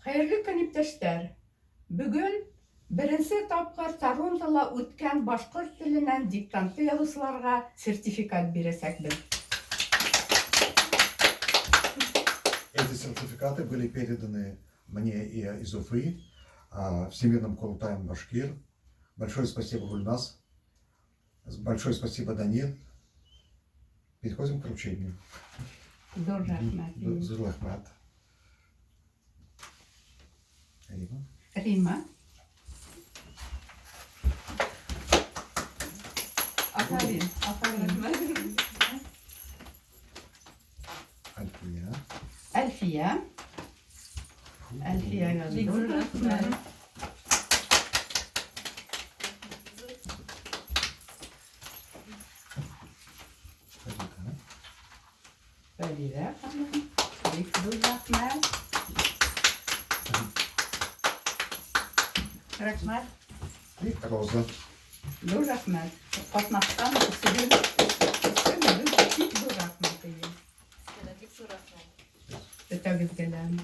Хәерле көн, иптәштәр. Бүген беренче тапкыр Торонтода үткән башкорт теленнән диктанты язучыларга сертификат бирәсәкбез. Эти сертификаты были переданы мне и из Уфы, Всемирным Курултаем Башкир. Большое спасибо, Гульнас. Большое спасибо, Данил. Переходим к вручению. Зур рәхмәт. Зур рәхмәт. Рима. Афарин. Альфия. Әлфия. Әлфия язды. Фәридә ханым. Бик зур рәхмәт. Рәхмәт. И Роза. Зур рәхмәт. Катнашкан өчен бик зур рәхмәт. Тәбрик итәм.